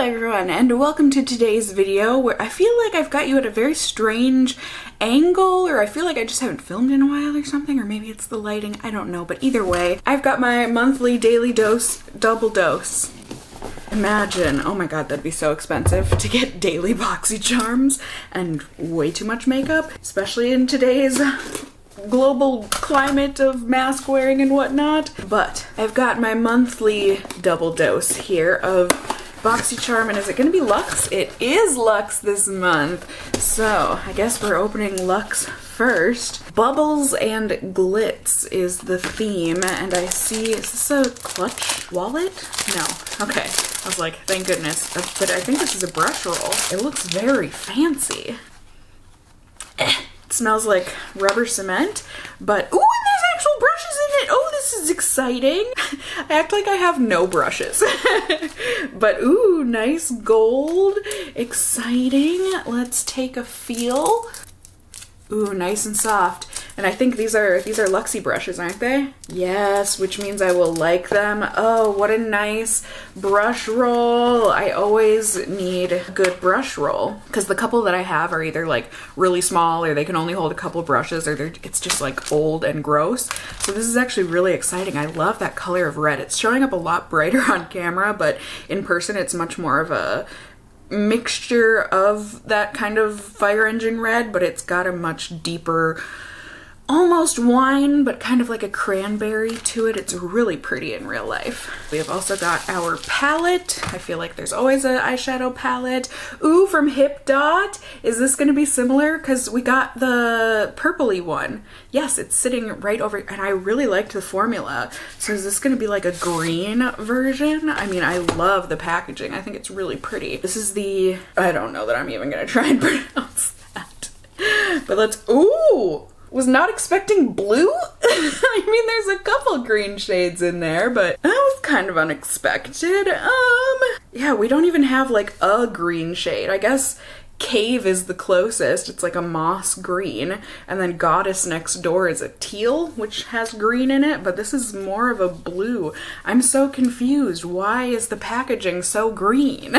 everyone, and welcome to today's video where I feel like I've got you at a very strange angle, or I feel like I just haven't filmed in a while or something, or maybe it's the lighting, I don't know, but either way, I've got my monthly daily dose, double dose. Imagine, oh my god, that'd be so expensive to get daily Boxycharms and way too much makeup, especially in today's global climate of mask wearing and whatnot. But I've got my monthly double dose here of Boxycharm, and is it gonna be Luxe? It is Luxe this month. So I guess we're opening Luxe first. Bubbles and glitz is the theme, and I see, is this a clutch wallet? No, okay. I was like, thank goodness. But I think this is a brush roll. It looks very fancy. It smells like rubber cement, but ooh, and there's actual brushes in it. Oh, this is exciting. I act like I have no brushes. But ooh, nice gold. Exciting. Let's take a feel. Ooh, nice and soft. And I think these are Luxie brushes, aren't they? Yes, which means I will like them. Oh, what a nice brush roll. I always need a good brush roll because the couple that I have are either like really small, or they can only hold a couple brushes, or it's just like old and gross. So this is actually really exciting. I love that color of red. It's showing up a lot brighter on camera, but in person it's much more of a mixture of that kind of fire engine red, but it's got a much deeper, almost wine, but kind of like a cranberry to it. It's really pretty in real life. We have also got our palette. I feel like there's always an eyeshadow palette. Ooh, from Hip Dot. Is this gonna be similar? Because we got the purpley one. Yes, it's sitting right over, and I really liked the formula. So is this gonna be like a green version? I mean, I love the packaging. I think it's really pretty. This is the, I don't know that I'm even gonna try and pronounce that. But let's, ooh! Was not expecting blue? I mean, there's a couple green shades in there, but that was kind of unexpected. Yeah, we don't even have like a green shade. I guess Cave is the closest. It's like a moss green. And then Goddess next door is a teal, which has green in it, but this is more of a blue. I'm so confused. Why is the packaging so green?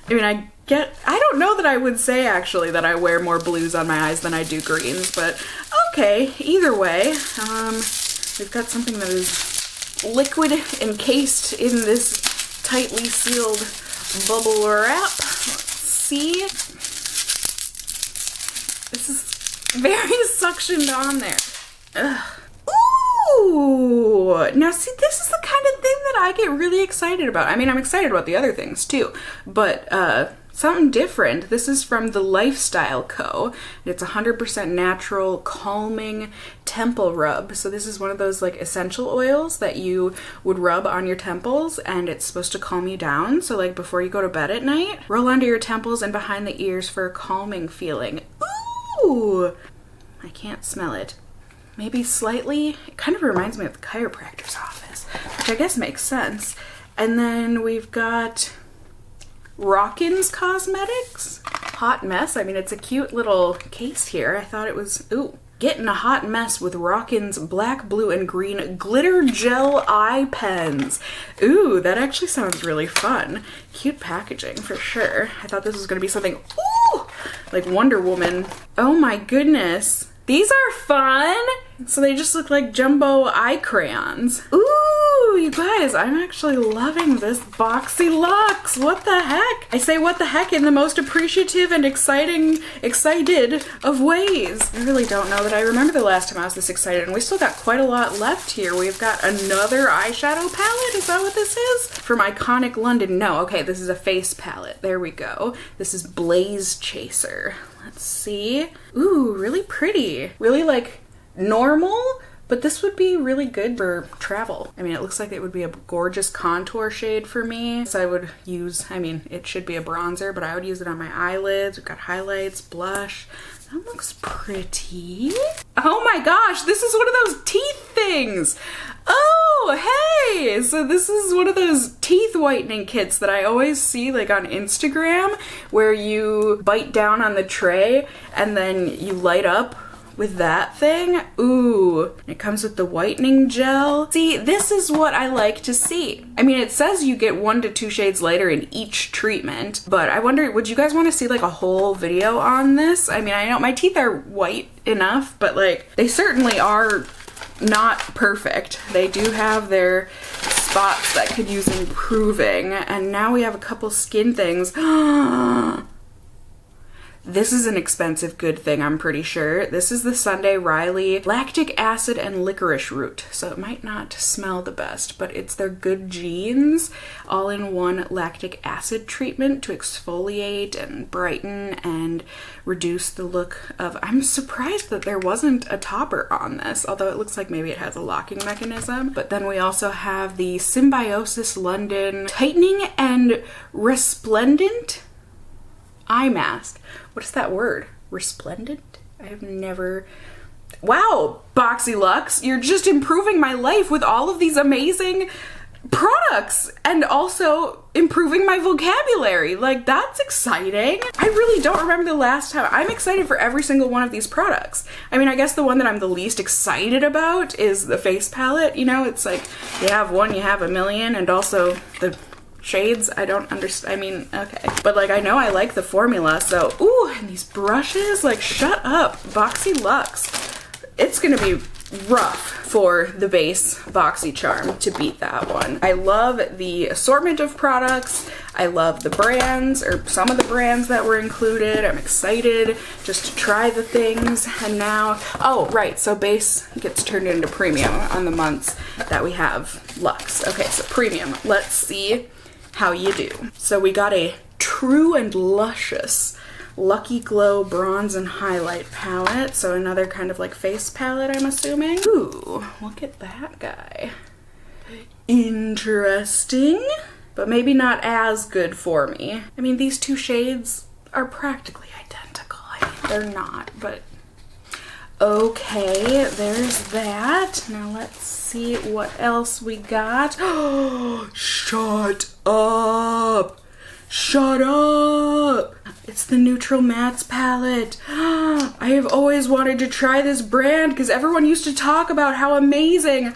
I mean, I don't know that I would say actually that I wear more blues on my eyes than I do greens, but okay, either way, we've got something that is liquid encased in this tightly sealed bubble wrap. Let's see. This is very suctioned on there. Ugh. Ooh! Now see, this is the kind of thing that I get really excited about. I mean, I'm excited about the other things too, but something different. This is from the Lifestyle Co. It's 100% natural, calming temple rub. So this is one of those like essential oils that you would rub on your temples, and it's supposed to calm you down. So like before you go to bed at night, roll under your temples and behind the ears for a calming feeling. Ooh! I can't smell it. Maybe slightly. It kind of reminds me of the chiropractor's office, which I guess makes sense. And then we've got Rockin's Cosmetics. Hot Mess. I mean, it's a cute little case here. I thought it was, ooh. Get in a hot mess with Rockin's black, blue, and green glitter gel eye pens. Ooh, that actually sounds really fun. Cute packaging for sure. I thought this was gonna be something, ooh, like Wonder Woman. Oh my goodness. These are fun. So they just look like jumbo eye crayons. Ooh, you guys, I'm actually loving this Boxy Luxe. What the heck? I say what the heck in the most appreciative and excited of ways. I really don't know that I remember the last time I was this excited, and we still got quite a lot left here. We've got another eyeshadow palette. Is that what this is? From Iconic London. No, okay, this is a face palette. There we go. This is Blaze Chaser. Let's see. Ooh, really pretty. Really like normal, but this would be really good for travel. I mean, it looks like it would be a gorgeous contour shade for me. So I would use, I mean, it should be a bronzer, but I would use it on my eyelids. We've got highlights, blush. That looks pretty. Oh my gosh, this is one of those teeth things. Oh, hey! So this is one of those teeth whitening kits that I always see like on Instagram, where you bite down on the tray and then you light up with that thing. Ooh, it comes with the whitening gel. See, this is what I like to see. I mean, it says you get 1 to 2 shades lighter in each treatment, but I wonder, would you guys want to see like a whole video on this? I mean, I know my teeth are white enough, but like they certainly are not perfect. They do have their spots that could use improving, and now we have a couple skin things. This is an expensive good thing, I'm pretty sure. This is the Sunday Riley lactic acid and licorice root, so it might not smell the best, but it's their Good Genes all-in-one lactic acid treatment to exfoliate and brighten and reduce the look of... I'm surprised that there wasn't a topper on this, although it looks like maybe it has a locking mechanism. But then we also have the Symbiosis London Tightening and Resplendent Eye Mask. What is that word? Resplendent? I have never... Wow, Boxy Luxe, you're just improving my life with all of these amazing products and also improving my vocabulary. Like, that's exciting. I really don't remember the last time. I'm excited for every single one of these products. I mean, I guess the one that I'm the least excited about is the face palette. You know, it's like, you have one, you have a million, and also the shades, I don't understand. I mean, okay. But like, I know I like the formula, so, ooh, and these brushes, like, shut up. Boxy Luxe. It's gonna be rough for the base Boxycharm to beat that one. I love the assortment of products. I love the brands, or some of the brands that were included. I'm excited just to try the things. And now, oh, right, so base gets turned into premium on the months that we have Luxe. Okay, so premium, let's see how you do. So we got a True and Luscious Lucky Glow Bronze and Highlight palette. So another kind of like face palette, I'm assuming. Ooh, look at that guy. Interesting, but maybe not as good for me. I mean, these two shades are practically identical. I mean, they're not, but okay, there's that. Now let's see what else we got. Oh, shut up. Shut up. It's the Neutral Mattes palette. I have always wanted to try this brand because everyone used to talk about how amazing.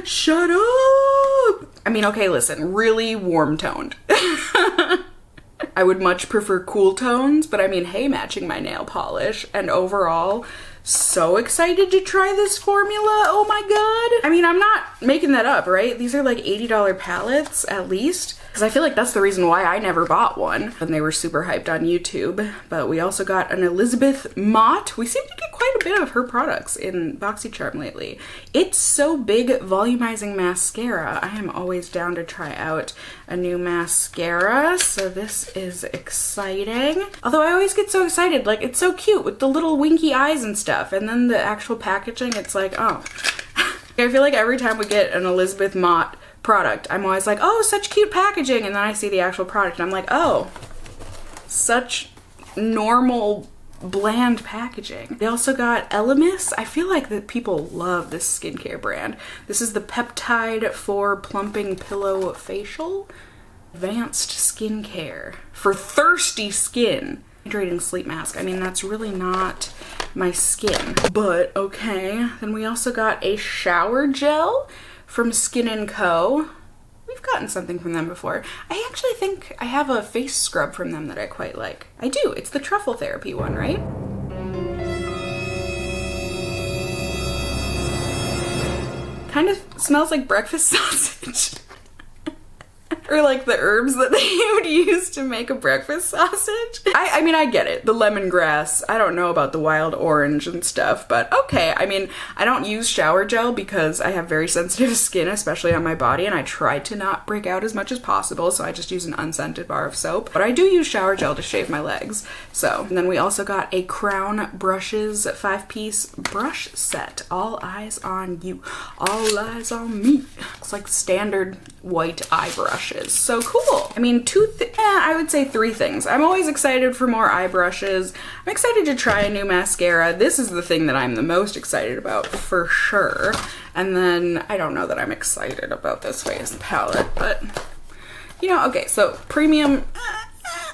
Shut up. I mean, okay, listen, really warm toned. I would much prefer cool tones, but I mean, hey, matching my nail polish, and overall, so excited to try this formula. Oh my god. I mean, I'm not making that up, right? These are like $80 palettes at least, because I feel like that's the reason why I never bought one. And they were super hyped on YouTube. But we also got an Elizabeth Mott. We seem to get quite a bit of her products in Boxycharm lately. It's So Big Volumizing Mascara. I am always down to try out a new mascara, so this is exciting. Although I always get so excited, like, it's so cute with the little winky eyes and stuff, and then the actual packaging, it's like, oh. I feel like every time we get an Elizabeth Mott product, I'm always like, oh, such cute packaging, and then I see the actual product and I'm like, oh, such normal bland packaging. They also got Elemis. I feel like that people love this skincare brand. This is the Peptide for Plumping Pillow Facial. Advanced skincare for thirsty skin. Hydrating sleep mask. I mean, that's really not my skin, but okay. Then we also got a shower gel from Skin & Co. We've gotten something from them before. I actually think I have a face scrub from them that I quite like. I do. It's the Truffle Therapy one, right? Kind of smells like breakfast sausage. Or like the herbs that they would use to make a breakfast sausage. I mean, I get it. The lemongrass, I don't know about the wild orange and stuff, but okay. I mean, I don't use shower gel because I have very sensitive skin, especially on my body, and I try to not break out as much as possible, so I just use an unscented bar of soap. But I do use shower gel to shave my legs. So, and then we also got a Crown Brushes 5-piece brush set. All eyes on you. All eyes on me. Looks like standard white eye brushes. So cool. I mean, I would say 3 things. I'm always excited for more eye brushes. I'm excited to try a new mascara. This is the thing that I'm the most excited about for sure. And then I don't know that I'm excited about this face palette, but you know, okay, so premium,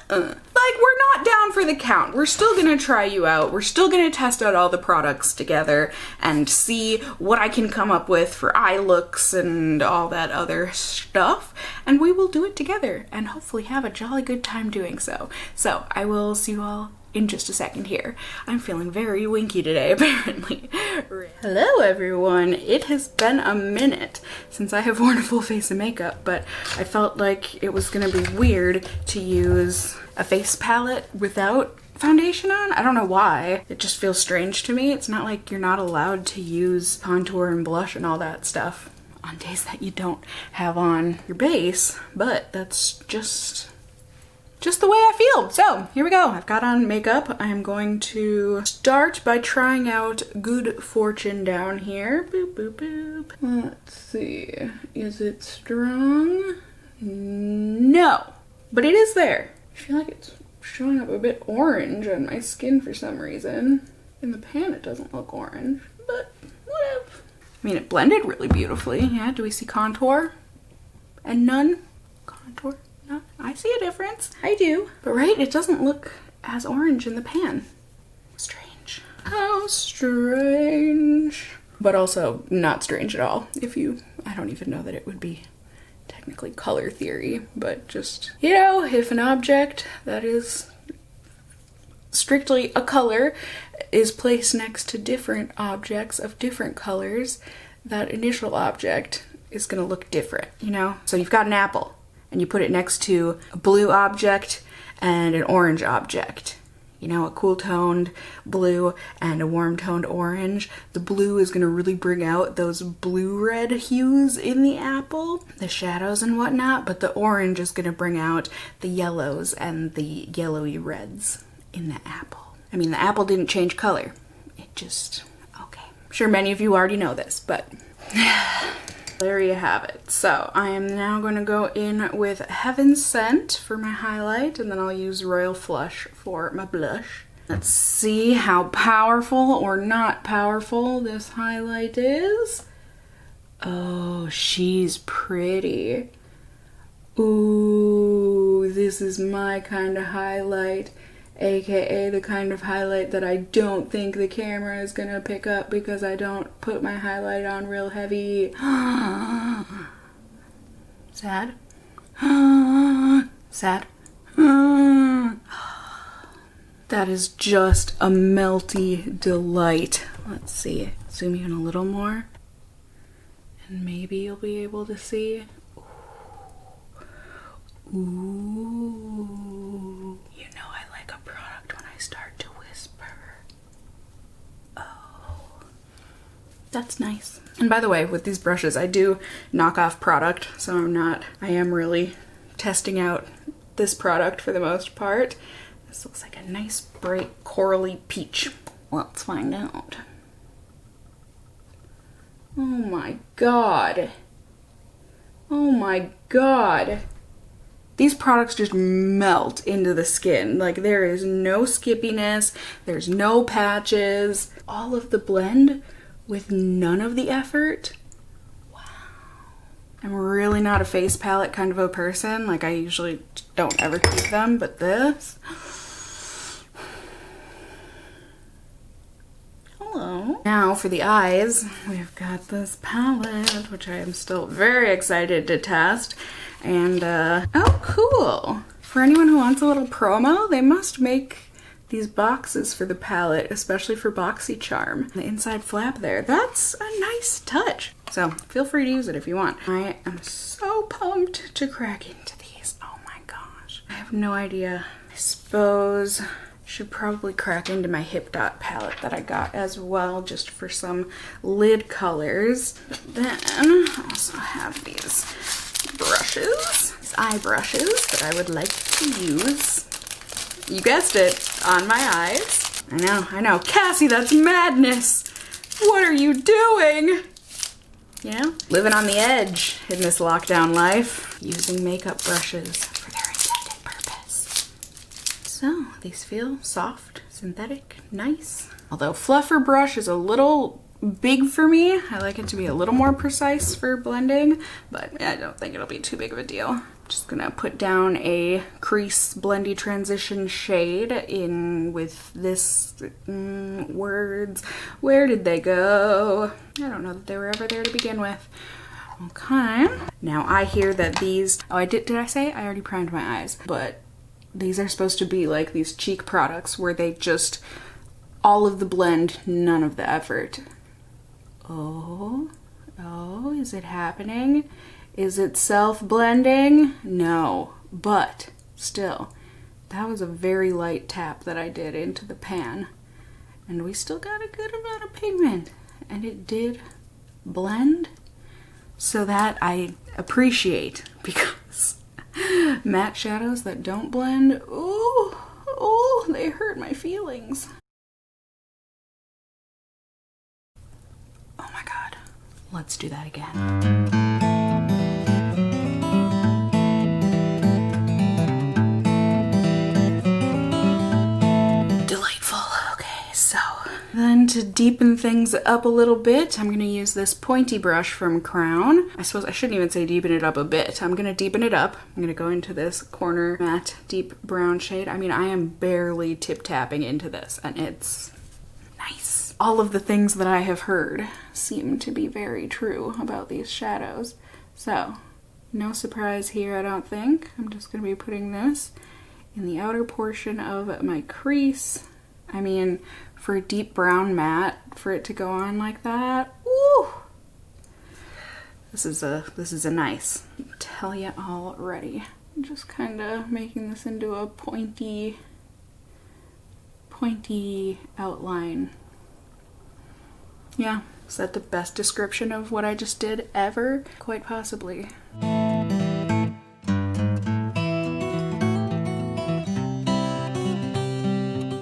like, we're not down for the count. We're still gonna try you out. We're still gonna test out all the products together and see what I can come up with for eye looks and all that other stuff. And we will do it together and hopefully have a jolly good time doing so. So I will see you all in just a second here. I'm feeling very winky today, apparently. Hello everyone. It has been a minute since I have worn a full face of makeup, but I felt like it was gonna be weird to use a face palette without foundation on. I don't know why. It just feels strange to me. It's not like you're not allowed to use contour and blush and all that stuff on days that you don't have on your base, but that's just the way I feel. So here we go. I've got on makeup. I'm going to start by trying out Good Fortune down here. Boop, boop, boop. Let's see. Is it strong? No, but it is there. I feel like it's showing up a bit orange on my skin for some reason. In the pan it doesn't look orange, but whatever. I mean, it blended really beautifully. Yeah, do we see contour? And none? Contour? I see a difference. I do. But right, it doesn't look as orange in the pan. Strange. How strange. But also not strange at all. I don't even know that it would be technically color theory, but just, you know, if an object that is strictly a color is placed next to different objects of different colors, that initial object is gonna look different, you know? So you've got an apple, and you put it next to a blue object and an orange object. You know, a cool toned blue and a warm toned orange. The blue is gonna really bring out those blue-red hues in the apple, the shadows and whatnot, but the orange is gonna bring out the yellows and the yellowy reds in the apple. I mean, the apple didn't change color. It just, okay. I'm sure many of you already know this, but there you have it. So I am now going to go in with Heaven Sent for my highlight, and then I'll use Royal Flush for my blush. Let's see how powerful or not powerful this highlight is. Oh, she's pretty. Ooh, this is my kind of highlight. AKA the kind of highlight that I don't think the camera is gonna pick up because I don't put my highlight on real heavy. Sad? Sad? That is just a melty delight. Let's see, zoom in a little more and maybe you'll be able to see. Ooh, you know I like a product when I start to whisper. Oh, that's nice. And by the way, with these brushes, I do knock off product, so I am really testing out this product for the most part. This looks like a nice, bright, corally peach. Let's find out. Oh my god. Oh my god. These products just melt into the skin. Like, there is no skippiness, there's no patches. All of the blend with none of the effort. Wow. I'm really not a face palette kind of a person. Like, I usually don't ever keep them, but this. Hello. Now for the eyes, we've got this palette, which I am still very excited to test. And, oh, cool. For anyone who wants a little promo, they must make these boxes for the palette, especially for Boxycharm. The inside flap there, that's a nice touch. So feel free to use it if you want. I am so pumped to crack into these. Oh my gosh. I have no idea. I suppose I should probably crack into my Hip Dot palette that I got as well, just for some lid colors. But then I also have these brushes, these eye brushes that I would like to use. You guessed it, on my eyes. I know. Cassie, that's madness. What are you doing? You know, living on the edge in this lockdown life, using makeup brushes for their intended purpose. So these feel soft, synthetic, nice. Although fluffer brush is a little big for me. I like it to be a little more precise for blending, but I don't think it'll be too big of a deal. Just gonna put down a crease blendy transition shade in with this, words, where did they go? I don't know that they were ever there to begin with. Okay. Now I hear that these, oh, did I say? I already primed my eyes, but these are supposed to be like these cheek products where they just, all of the blend, none of the effort. Oh, is it happening? Is it self-blending? No, but still, that was a very light tap that I did into the pan. And we still got a good amount of pigment. And it did blend. So that I appreciate, because matte shadows that don't blend, oh, they hurt my feelings. Oh my God, let's do that again. Then to deepen things up a little bit, I'm going to use this pointy brush from Crown. I suppose I shouldn't even say deepen it up a bit. I'm going to deepen it up. I'm going to go into this corner matte deep brown shade. I mean, I am barely tip-tapping into this, and it's nice. All of the things that I have heard seem to be very true about these shadows. So, no surprise here, I don't think. I'm just going to be putting this in the outer portion of my crease. I mean, for a deep brown matte, for it to go on like that, ooh! This is a nice. I'll tell you already. I'm just kind of making this into a pointy outline. Yeah, is that the best description of what I just did ever? Quite possibly.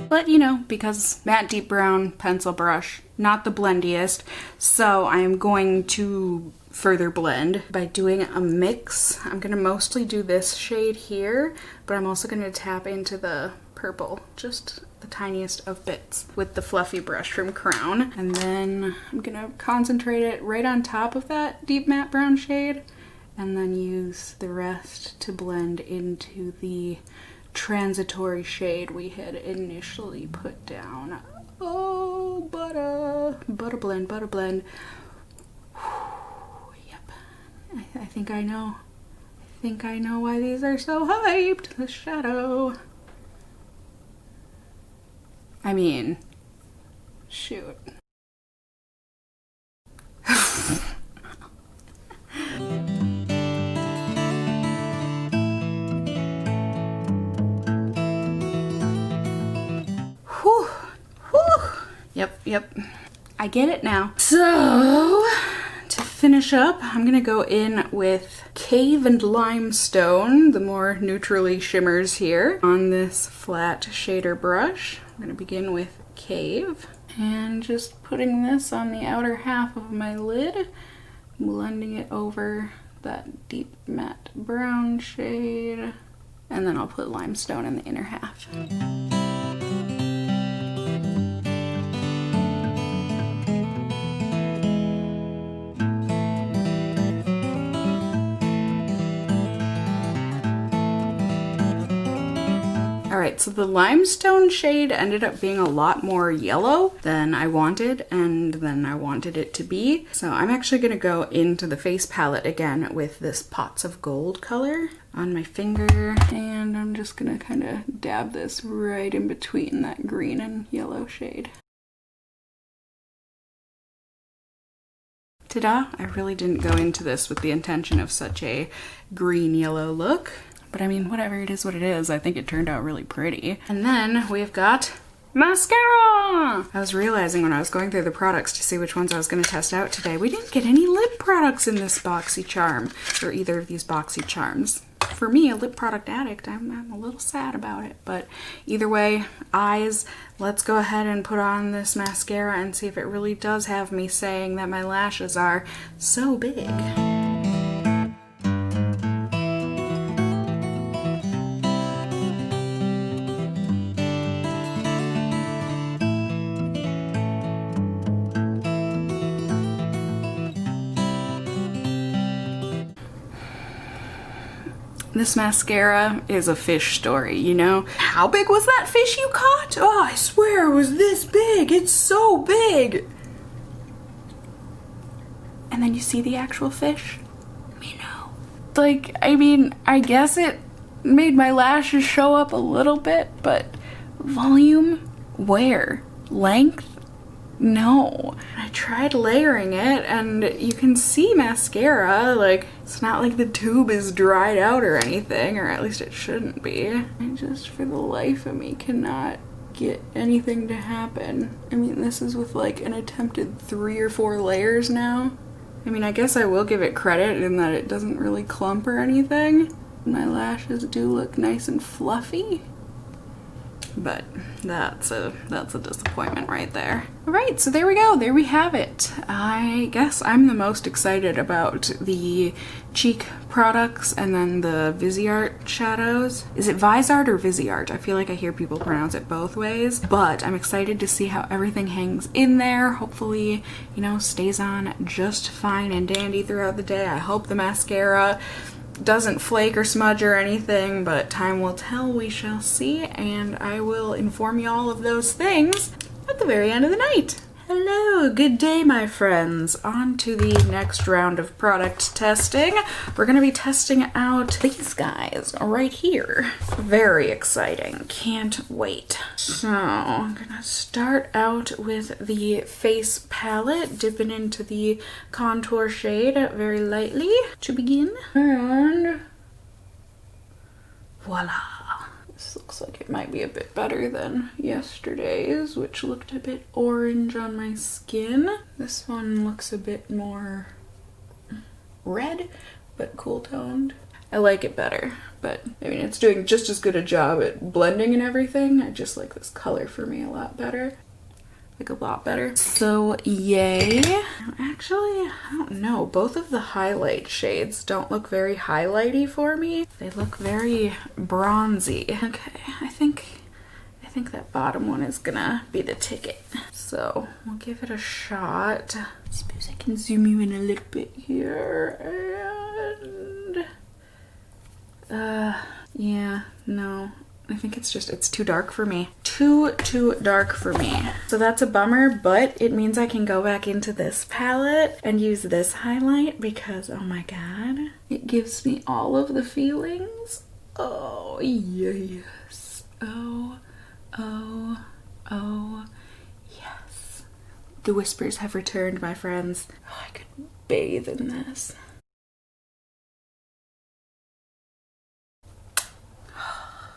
But you know, because matte deep brown pencil brush, not the blendiest, so I am going to further blend by doing a mix. I'm going to mostly do this shade here, but I'm also going to tap into the purple, just the tiniest of bits, with the fluffy brush from Crown. And then I'm going to concentrate it right on top of that deep matte brown shade, and then use the rest to blend into the transitory shade we had initially put down. Oh, butter blend. Yep, I think I know. I think I know why these are so hyped. The shadow. I mean, shoot. Yep. I get it now. So, to finish up, I'm gonna go in with Cave and Limestone, the more neutrally shimmers here, on this flat shader brush. I'm gonna begin with Cave, and just putting this on the outer half of my lid, blending it over that deep matte brown shade, and then I'll put Limestone in the inner half. Alright, so the Limestone shade ended up being a lot more yellow than I wanted and than I wanted it to be. So I'm actually going to go into the face palette again with this Pots of Gold color on my finger, and I'm just going to kind of dab this right in between that green and yellow shade. Ta-da! I really didn't go into this with the intention of such a green-yellow look. But I mean, whatever, it is what it is. I think it turned out really pretty. And then we've got mascara! I was realizing when I was going through the products to see which ones I was going to test out today, we didn't get any lip products in this Boxycharm, or either of these Boxycharms. For me, a lip product addict, I'm a little sad about it. But either way, eyes, let's go ahead and put on this mascara and see if it really does have me saying that my lashes are so big. This mascara is a fish story, you know? How big was that fish you caught? Oh, I swear it was this big. It's so big. And then you see the actual fish? You know. Like, I mean, I guess it made my lashes show up a little bit, but volume? Where? Length? No. I tried layering it and you can see mascara, like it's not like the tube is dried out or anything, or at least it shouldn't be. I just for the life of me cannot get anything to happen. I mean, this is with like an attempted 3 or 4 layers now. I mean, I guess I will give it credit in that it doesn't really clump or anything. My lashes do look nice and fluffy. But that's a disappointment right there. All right, so there we go. There we have it. I guess I'm the most excited about the cheek products and then the Viseart shadows. Is it Viseart or Viseart? I feel like I hear people pronounce it both ways, but I'm excited to see how everything hangs in there. Hopefully, you know, stays on just fine and dandy throughout the day. I hope the mascara doesn't flake or smudge or anything, but time will tell, we shall see, and I will inform you all of those things at the very end of the night. Hello, good day my friends. On to the next round of product testing. We're gonna be testing out these guys right here. Very exciting, can't wait. So I'm gonna start out with the face palette, dipping into the contour shade very lightly to begin. And voila. This looks like it might be a bit better than yesterday's, which looked a bit orange on my skin. This one looks a bit more red, but cool toned. I like it better, but I mean, it's doing just as good a job at blending and everything. I just like this color for me a lot better. Like a lot better. So yay. Actually, I don't know. Both of the highlight shades don't look very highlighty for me. They look very bronzy. Okay, I think that bottom one is gonna be the ticket. So we'll give it a shot. I suppose I can zoom you in a little bit here. And yeah, no. I think it's too dark for me. Too dark for me. So that's a bummer, but it means I can go back into this palette and use this highlight because, oh my god, it gives me all of the feelings. Oh, yes. Oh, yes. The whispers have returned, my friends. Oh, I could bathe in this.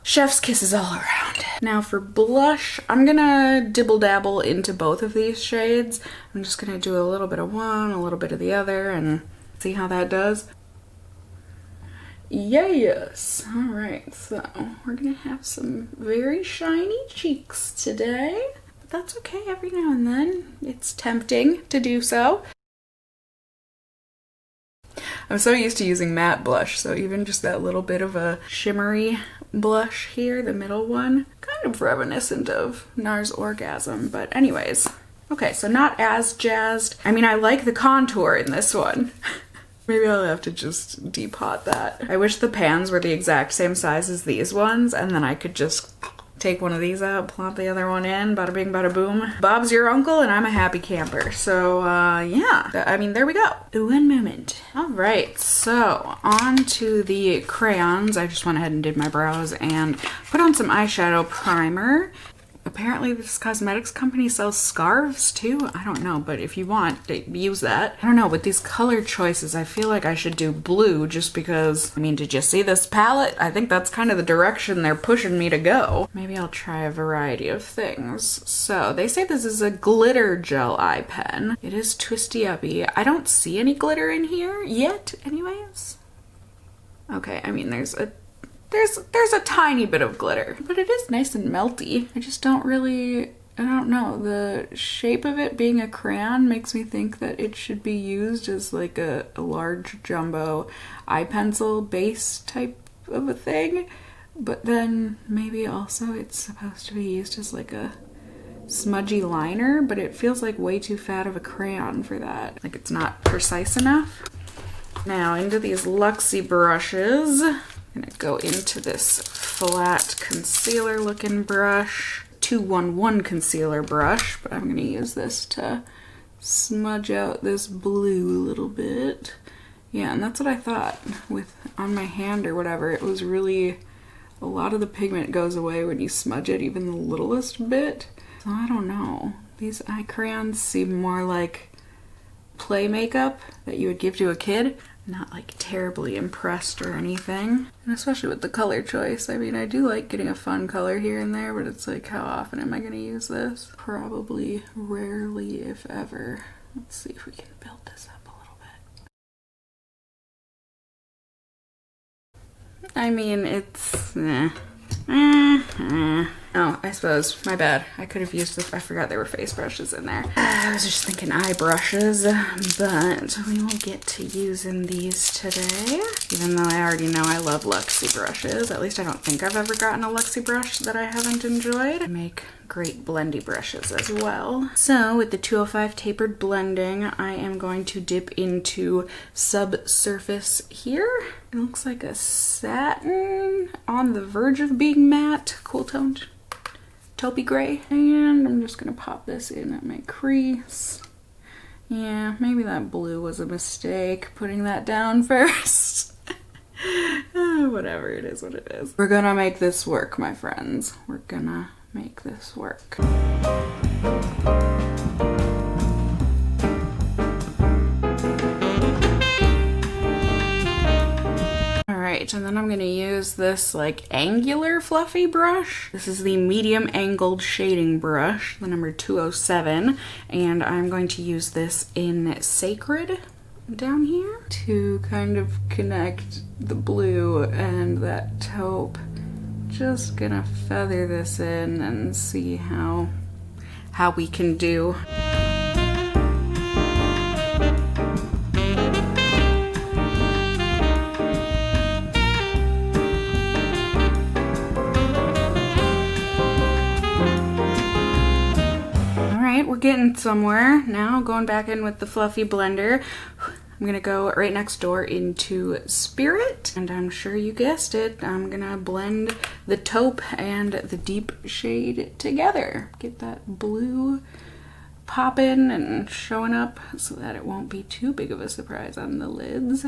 Chef's kisses all around. Now for blush, I'm gonna dibble dabble into both of these shades. I'm just gonna do a little bit of one, a little bit of the other, and see how that does. Yes. All right, so we're gonna have some very shiny cheeks today. But that's okay, every now and then. It's tempting to do so. I'm so used to using matte blush, so even just that little bit of a shimmery blush here, the middle one, kind of reminiscent of NARS Orgasm, but anyways. Okay, so not as jazzed. I mean, I like the contour in this one. Maybe I'll have to just depot that. I wish the pans were the exact same size as these ones, and then I could just take one of these out, plop the other one in, bada bing, bada boom. Bob's your uncle and I'm a happy camper. So yeah, I mean, there we go. One moment. All right, so on to the crayons. I just went ahead and did my brows and put on some eyeshadow primer. Apparently this cosmetics company sells scarves too. I don't know, but if you want, use that. I don't know, with these color choices, I feel like I should do blue just because, I mean, did you see this palette? I think that's kind of the direction they're pushing me to go. Maybe I'll try a variety of things. So they say this is a glitter gel eye pen. It is twisty-uppy. I don't see any glitter in here yet, anyways. Okay, I mean, there's a tiny bit of glitter, but it is nice and melty. I just don't really, I don't know, the shape of it being a crayon makes me think that it should be used as like a large jumbo eye pencil base type of a thing, but then maybe also it's supposed to be used as like a smudgy liner, but it feels like way too fat of a crayon for that. Like it's not precise enough. Now into these Luxe brushes. I'm gonna go into this flat concealer looking brush, 211 concealer brush, but I'm gonna use this to smudge out this blue a little bit. Yeah, and that's what I thought with on my hand or whatever. It was really, a lot of the pigment goes away when you smudge it, even the littlest bit. So I don't know. These eye crayons seem more like play makeup that you would give to a kid. Not like terribly impressed or anything. And especially with the color choice. I mean, I do like getting a fun color here and there, but it's like, how often am I gonna use this? Probably rarely, if ever. Let's see if we can build this up a little bit. I mean, it's Oh, I suppose, my bad. I could have used this, I forgot there were face brushes in there. I was just thinking eye brushes, but we will get to using these today. Even though I already know I love Luxe brushes. At least I don't think I've ever gotten a Luxe brush that I haven't enjoyed. I make great blendy brushes as well. So with the 205 tapered blending, I am going to dip into subsurface here. It looks like a satin on the verge of being matte, cool toned taupey gray. And I'm just gonna pop this in at my crease. Yeah, maybe that blue was a mistake, putting that down first. Whatever, it is what it is. We're gonna make this work, my friends. We're gonna make this work. Alright, and then I'm gonna use this like angular fluffy brush. This is the medium angled shading brush, the number 207, and I'm going to use this in Sacred down here to kind of connect the blue and that taupe. Just gonna feather this in and see how we can do. Alright, we're getting somewhere. Now going back in with the fluffy blender. I'm gonna go right next door into Spirit, and I'm sure you guessed it, I'm gonna blend the taupe and the deep shade together. Get that blue popping and showing up so that it won't be too big of a surprise on the lids.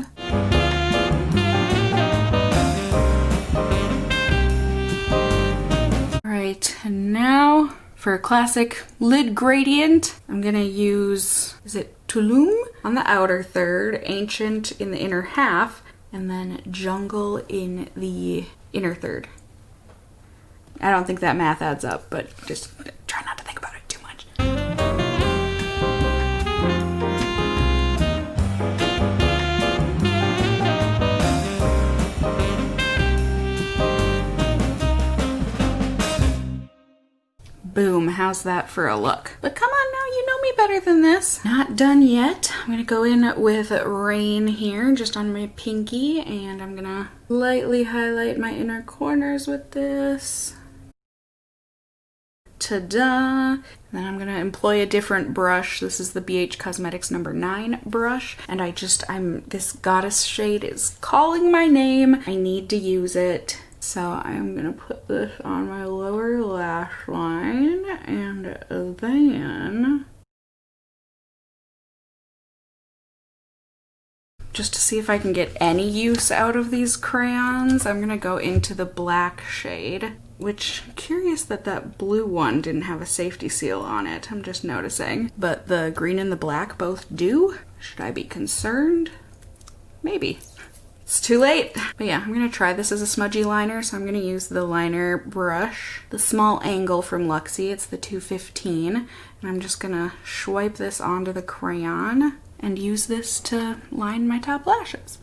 Alright, and now for a classic lid gradient, I'm gonna use, is it Tulum on the outer third, Ancient in the inner half, and then Jungle in the inner third. I don't think that math adds up, but just try not to think about it too much. Boom, how's that for a look? But come on now, you know me better than this. Not done yet. I'm gonna go in with Rain here, just on my pinky, and I'm gonna lightly highlight my inner corners with this. Ta-da! Then I'm gonna employ a different brush. This is the BH Cosmetics number 9 brush, and this Goddess shade is calling my name. I need to use it. So I'm gonna put this on my lower lash line, and then just to see if I can get any use out of these crayons, I'm gonna go into the black shade, which, curious that that blue one didn't have a safety seal on it, I'm just noticing. But the green and the black both do. Should I be concerned? Maybe. It's too late. But yeah, I'm gonna try this as a smudgy liner, so I'm gonna use the liner brush, the small angle from Luxe, it's the 215, and I'm just gonna swipe this onto the crayon and use this to line my top lashes.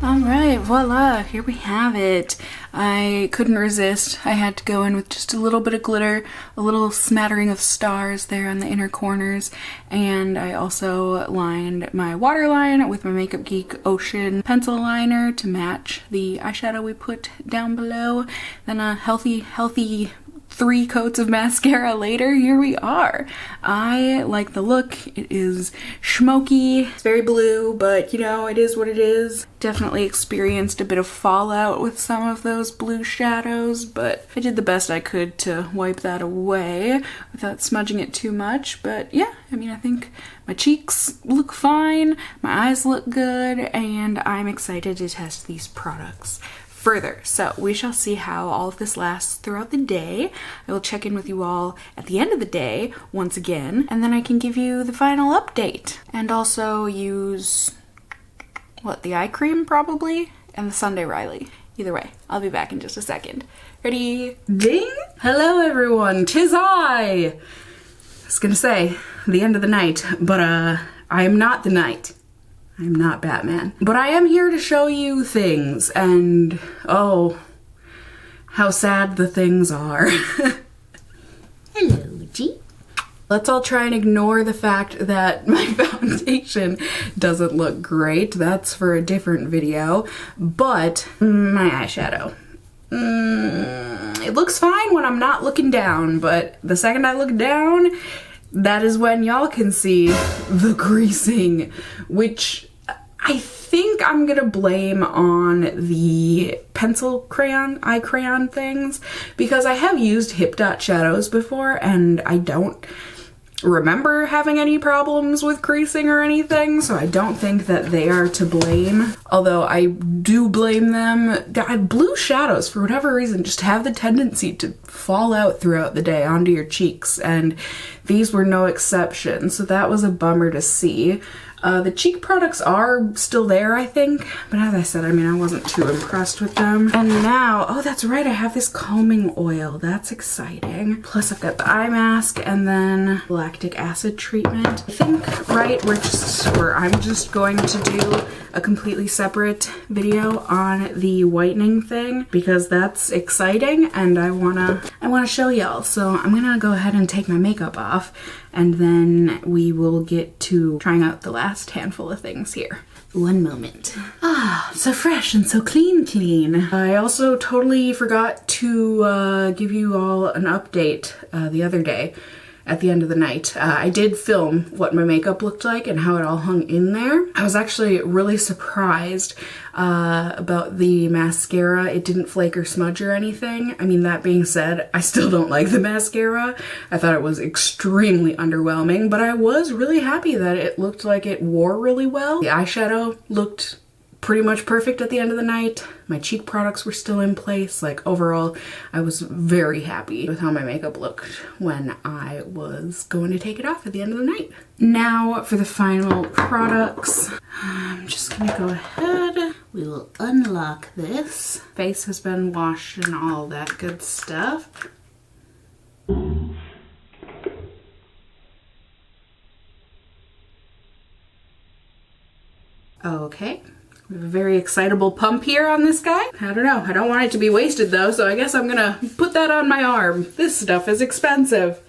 Alright, voila, here we have it. I couldn't resist. I had to go in with just a little bit of glitter, a little smattering of stars there on the inner corners, and I also lined my waterline with my Makeup Geek Ocean pencil liner to match the eyeshadow we put down below. Then a healthy 3 coats of mascara later, here we are. I like the look. It is smoky. It's very blue, but you know, it is what it is. Definitely experienced a bit of fallout with some of those blue shadows, but I did the best I could to wipe that away without smudging it too much. But yeah, I mean, I think my cheeks look fine, my eyes look good, and I'm excited to test these products further. So we shall see how all of this lasts throughout the day. I will check in with you all at the end of the day once again, and then I can give you the final update. And also use, what, the eye cream probably? And the Sunday Riley. Either way, I'll be back in just a second. Ready? Ding! Hello everyone, 'tis I was gonna say, the end of the night, but I am not the night. I'm not Batman. But I am here to show you things, and oh, how sad the things are. Hello, G. Let's all try and ignore the fact that my foundation doesn't look great. That's for a different video. But my eyeshadow. It looks fine when I'm not looking down, but the second I look down, that is when y'all can see the creasing, which I think I'm gonna blame on the pencil crayon, eye crayon things, because I have used Hip Dot shadows before and I don't remember having any problems with creasing or anything, so I don't think that they are to blame. Although I do blame them. Blue shadows, for whatever reason, just have the tendency to fall out throughout the day onto your cheeks, and these were no exception, so that was a bummer to see. The cheek products are still there, I think, but as I said, I mean, I wasn't too impressed with them. And now, oh, that's right, I have this calming oil. That's exciting. Plus, I've got the eye mask and then lactic acid treatment. I think, right, I'm just going to do a completely separate video on the whitening thing because that's exciting and I wanna show y'all. So I'm gonna go ahead and take my makeup off, and then we will get to trying out the last handful of things here. One moment. Ah, so fresh and so clean. I also totally forgot to give you all an update the other day at the end of the night. I did film what my makeup looked like and how it all hung in there. I was actually really surprised about the mascara. It didn't flake or smudge or anything. I mean, that being said, I still don't like the mascara. I thought it was extremely underwhelming, but I was really happy that it looked like it wore really well. The eyeshadow looked pretty much perfect at the end of the night. My cheek products were still in place. Like, overall, I was very happy with how my makeup looked when I was going to take it off at the end of the night. Now for the final products. I'm just gonna go ahead. We will unlock this. Face has been washed and all that good stuff. Okay. We have a very excitable pump here on this guy. I don't know. I don't want it to be wasted though, so I guess I'm gonna put that on my arm. This stuff is expensive.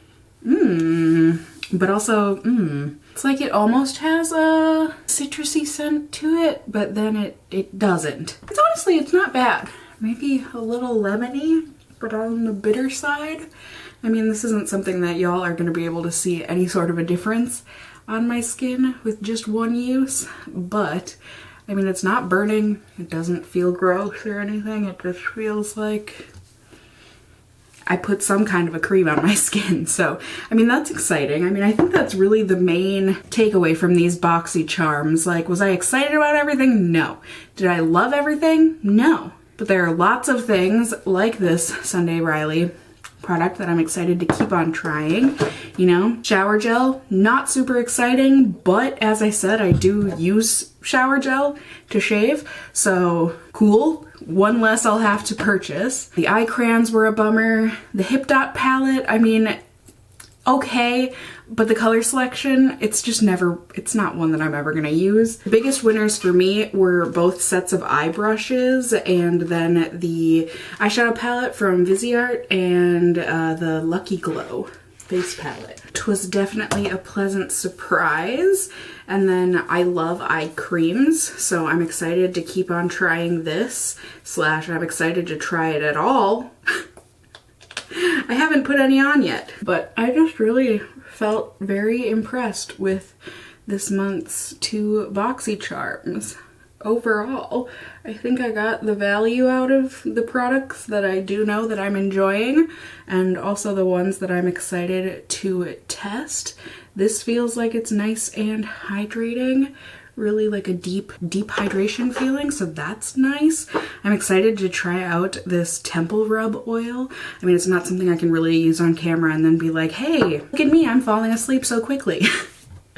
But also, it's like it almost has a citrusy scent to it, but then it doesn't. It's not bad. Maybe a little lemony, but on the bitter side. I mean, this isn't something that y'all are gonna be able to see any sort of a difference on my skin with just one use, but I mean, it's not burning, it doesn't feel gross or anything, it just feels like I put some kind of a cream on my skin. So, I mean, that's exciting. I mean, I think that's really the main takeaway from these Boxycharms. Like, was I excited about everything? No. Did I love everything? No. But there are lots of things like this Sunday Riley product that I'm excited to keep on trying. You know, shower gel, not super exciting, but as I said, I do use shower gel to shave, so cool. One less I'll have to purchase. The eye crayons were a bummer. The Hip Dot palette, I mean, okay, but the color selection, it's not one that I'm ever gonna use. The biggest winners for me were both sets of eye brushes and then the eyeshadow palette from Viseart and the Lucky Glow face palette. It was definitely a pleasant surprise. And then I love eye creams, so I'm excited to keep on trying this, / I'm excited to try it at all. I haven't put any on yet. But I just really felt very impressed with this month's 2 Boxycharms. Overall, I think I got the value out of the products that I do know that I'm enjoying, and also the ones that I'm excited to test. This feels like it's nice and hydrating, really like a deep hydration feeling, so that's nice. I'm excited to try out this temple rub oil. I mean, it's not something I can really use on camera and then be like, hey, look at me, I'm falling asleep so quickly.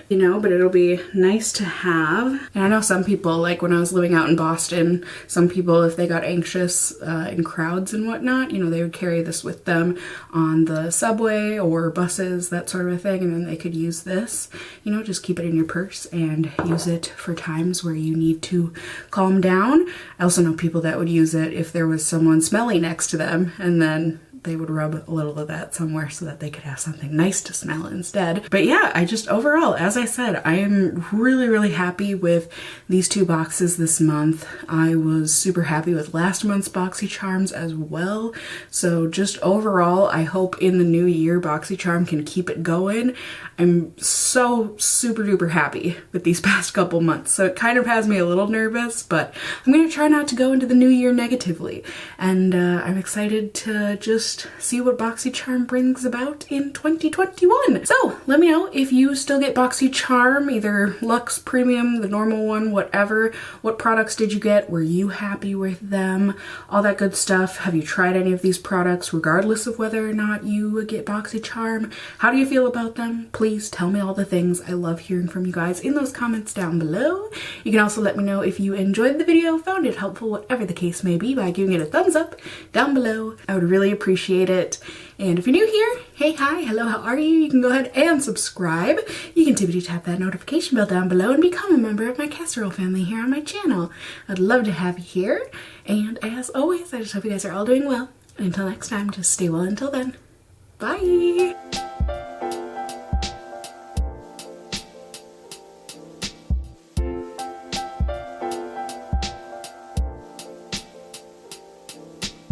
You know, but it'll be nice to have. And I know some people, like when I was living out in Boston, some people, if they got anxious in crowds and whatnot, you know, they would carry this with them on the subway or buses, that sort of a thing, and then they could use this, you know, just keep it in your purse and use it for times where you need to calm down. I also know people that would use it if there was someone smelly next to them, and then they would rub a little of that somewhere so that they could have something nice to smell instead. But yeah, I just overall, as I said, I am really happy with these 2 boxes this month. I was super happy with last month's Boxycharms as well. So just overall, I hope in the new year Boxycharm can keep it going. I'm so super duper happy with these past couple months. So it kind of has me a little nervous, but I'm gonna try not to go into the new year negatively. And I'm excited to just see what Boxycharm brings about in 2021. So let me know if you still get Boxycharm, either Luxe, Premium, the normal one, whatever. What products did you get? Were you happy with them? All that good stuff. Have you tried any of these products regardless of whether or not you get Boxycharm? How do you feel about them? Please tell me all the things. I love hearing from you guys in those comments down below. You can also let me know if you enjoyed the video, found it helpful, whatever the case may be, by giving it a thumbs up down below. I would really appreciate it. And if you're new here, hey, hi, hello, how are you? You can go ahead and subscribe. You can tippity tap that notification bell down below and become a member of my casserole family here on my channel. I'd love to have you here. And as always, I just hope you guys are all doing well. And until next time, just stay well until then. Bye!